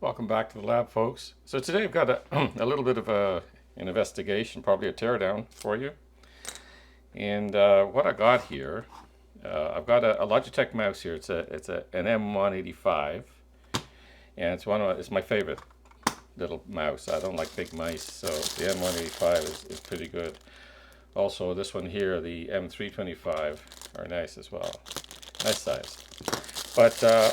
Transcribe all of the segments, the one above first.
Welcome back to the lab, folks. So today I've got a little bit of an investigation, probably a teardown for you. And what I got here, I've got a Logitech mouse here. It's an M185, and it's my favorite little mouse. I don't like big mice, so the M185 is pretty good. Also, this one here, the M325, are nice as well. Nice size. But I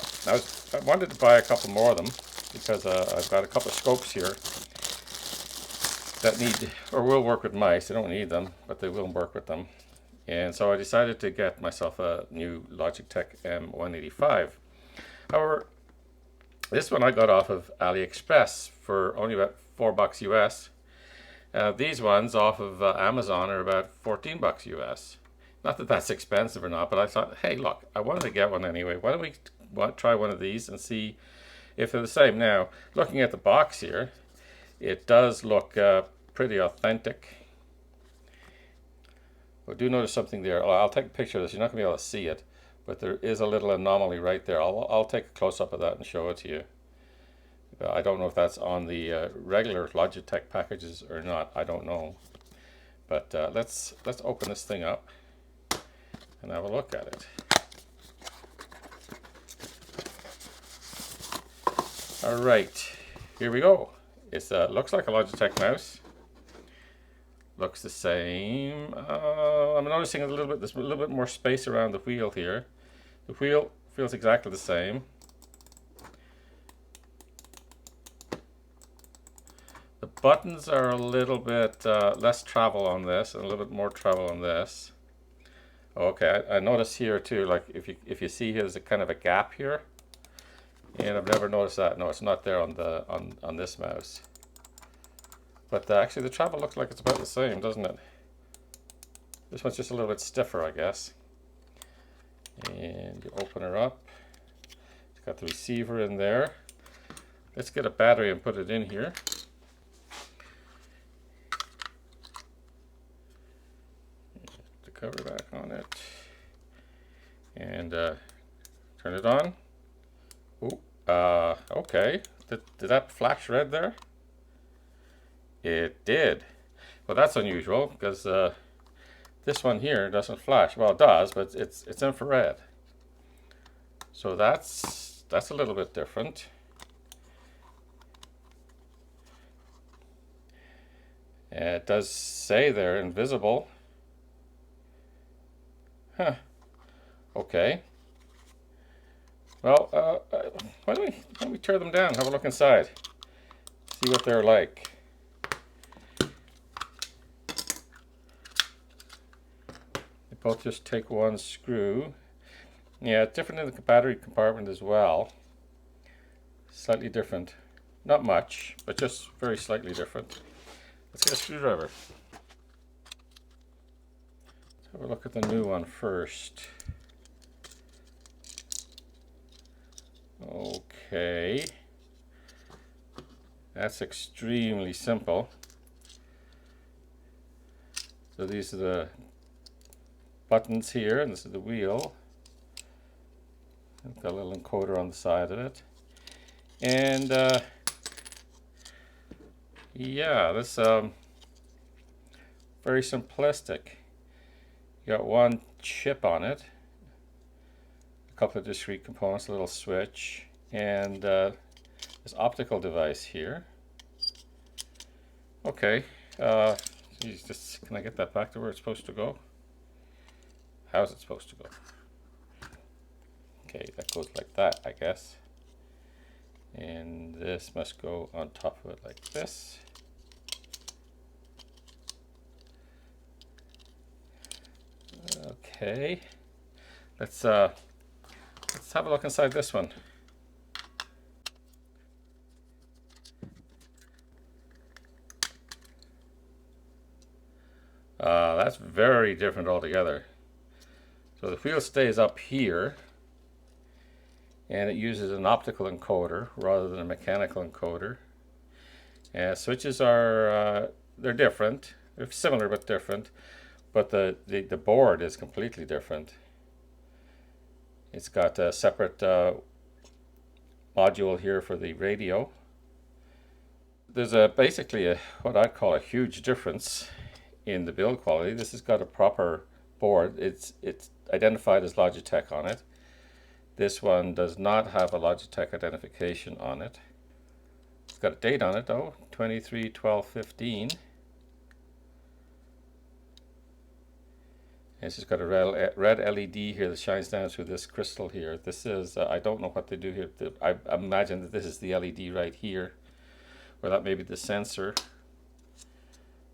wanted to buy a couple more of them because I've got a couple of scopes here that need or will work with mice. They don't need them, but they will work with them. And so I decided to get myself a new Logitech M185. However, this one I got off of AliExpress for only about $4 US. These ones off of Amazon are about $14 US. Not that that's expensive or not, but I thought, hey, look, I wanted to get one anyway. Why don't we try one of these and see if they're the same? Now, looking at the box here, it does look pretty authentic. I do notice something there. I'll take a picture of this. You're not going to be able to see it, but there is a little anomaly right there. I'll take a close-up of that and show it to you. I don't know if that's on the regular Logitech packages or not. I don't know. But let's open this thing up and have a look at it. All right, here we go. It looks like a Logitech mouse. Looks the same. I'm noticing there's a little bit more space around the wheel here. The wheel feels exactly the same. The buttons are a little bit less travel on this and a little bit more travel on this. Okay, I notice here too, like if you see here's a kind of a gap here. And I've never noticed that. No, it's not there on this mouse. But actually the travel looks like it's about the same, doesn't it? This one's just a little bit stiffer, I guess. And you open her up. It's got the receiver in there. Let's get a battery and put it in here. The cover back on it. And turn it on. Okay. Did that flash red there? It did. Well, that's unusual because this one here doesn't flash. Well, it does, but it's infrared. So that's a little bit different. It does say they're invisible. Huh. Okay. Well, why don't we tear them down, have a look inside, see what they're like. They both just take one screw. Yeah, different in the battery compartment as well. Slightly different. Not much, but just very slightly different. Let's get a screwdriver. Let's have a look at the new one first. Okay, that's extremely simple. So these are the buttons here, and this is the wheel. Got a little encoder on the side of it. And yeah, this very simplistic. You got one chip on it. A couple of discrete components, a little switch, and this optical device here. Okay, geez, can I get that back to where it's supposed to go? How's it supposed to go? Okay, that goes like that, I guess. And this must go on top of it like this. Okay, let's have a look inside this one. That's very different altogether. So the wheel stays up here, and it uses an optical encoder rather than a mechanical encoder. And switches are they're different. They're similar but different. But the board is completely different. It's got a separate module here for the radio, there's a basically a what I'd call a huge difference in the build quality. This has got a proper board. It's identified as Logitech on it. This one does not have a Logitech identification on it. It's got a date on it though, 23/12/15. It's just got a red LED here that shines down through this crystal here. This is, I don't know what they do here. I imagine that this is the LED right here, or that may be the sensor,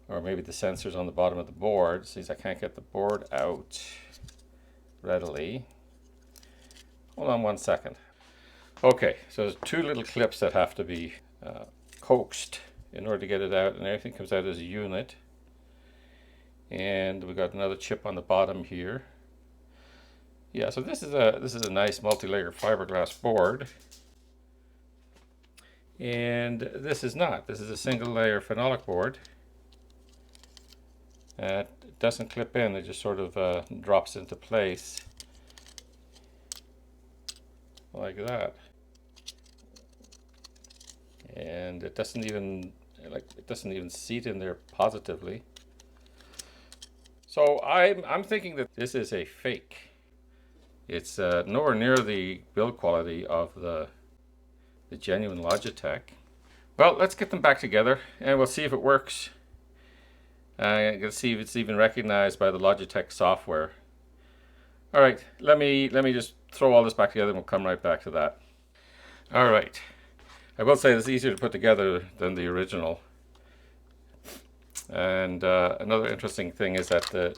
or maybe the sensor's on the bottom of the board. See, I can't get the board out readily. Hold on 1 second. Okay, so there's two little clips that have to be coaxed in order to get it out, and everything comes out as a unit. And we got another chip on the bottom here. Yeah, so this is a nice multi-layer fiberglass board. And this is not. This is a single layer phenolic board. It doesn't clip in, it just sort of drops into place like that. And it doesn't even seat in there positively. So I'm thinking that this is a fake. It's nowhere near the build quality of the genuine Logitech. Well, let's get them back together and we'll see if it works. Let's see if it's even recognized by the Logitech software. All right, let me just throw all this back together and we'll come right back to that. All right, I will say it's easier to put together than the original. And another interesting thing is that the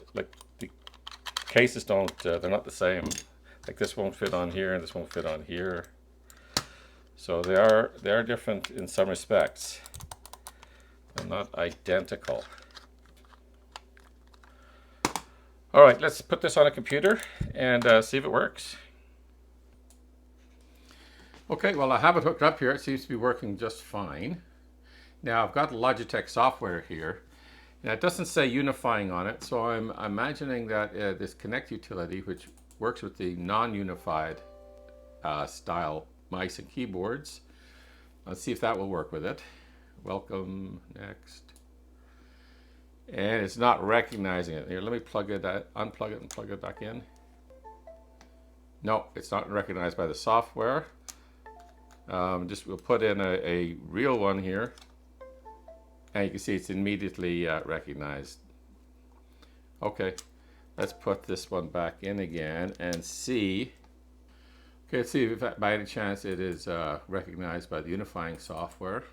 cases they're not the same. Like this won't fit on here and this won't fit on here. So they are different in some respects. They're not identical. All right, let's put this on a computer and see if it works. Okay, well I have it hooked up here. It seems to be working just fine. Now I've got the Logitech software here. Now it doesn't say unifying on it, so I'm imagining that this Connect utility, which works with the non-unified style mice and keyboards, let's see if that will work with it. Welcome, next. And it's not recognizing it. Here, let me plug it, unplug it and plug it back in. No, it's not recognized by the software. We'll put in a real one here. And you can see it's immediately recognized. Okay, let's put this one back in again and see. Okay, let's see if by any chance it is recognized by the unifying software.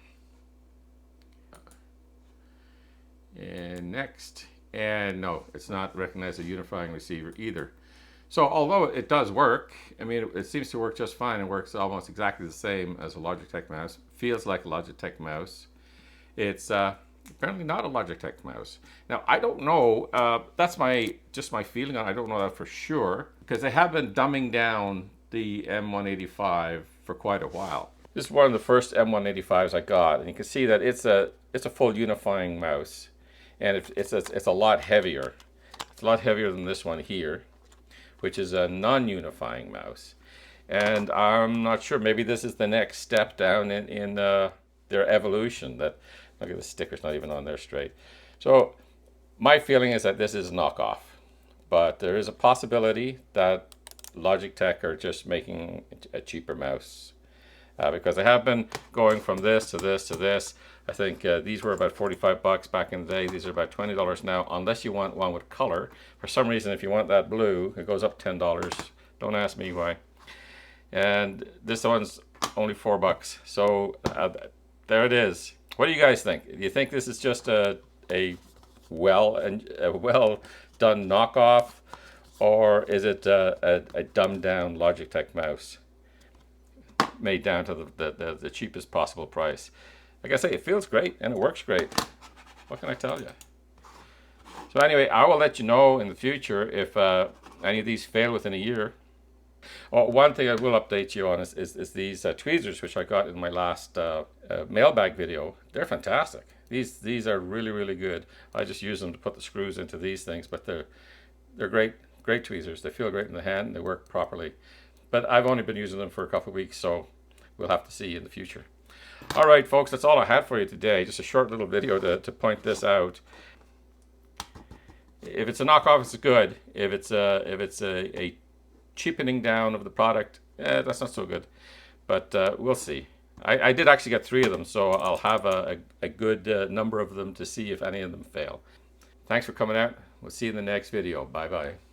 And next. And no, it's not recognized as a unifying receiver either. So although it does work, I mean, it seems to work just fine and works almost exactly the same as a Logitech mouse. Feels like a Logitech mouse. It's apparently not a Logitech mouse. Now, I don't know, that's just my feeling on it. I don't know that for sure, because they have been dumbing down the M185 for quite a while. This is one of the first M185s I got, and you can see that it's a full unifying mouse, and it's a lot heavier. It's a lot heavier than this one here, which is a non-unifying mouse. And I'm not sure, maybe this is the next step down in their evolution. That, look at the sticker's not even on there straight. So my feeling is that this is a knockoff, but there is a possibility that Logitech are just making a cheaper mouse, because they have been going from this to this to this. I think these were about 45 bucks back in the day. These are about $20 now, unless you want one with color. For some reason, if you want that blue, it goes up $10. Don't ask me why. And this one's only 4 bucks. So there it is. What do you guys think? Do you think this is just a well done knockoff, or is it a dumbed down Logitech mouse made down to the cheapest possible price? Like I say, it feels great and it works great. What can I tell you? So anyway, I will let you know in the future if any of these fail within a year. Oh, one thing I will update you on is these tweezers, which I got in my last mailbag video. They're fantastic. These are really, really good. I just use them to put the screws into these things, but they're great tweezers. They feel great in the hand and they work properly. But I've only been using them for a couple of weeks, so we'll have to see in the future. All right, folks, that's all I had for you today. Just a short little video to point this out. If it's a knockoff, it's good. If it's a cheapening down of the product, that's not so good. But we'll see. I did actually get 3 of them, so I'll have a good number of them to see if any of them fail. Thanks for coming out. We'll see you in the next video. Bye-bye.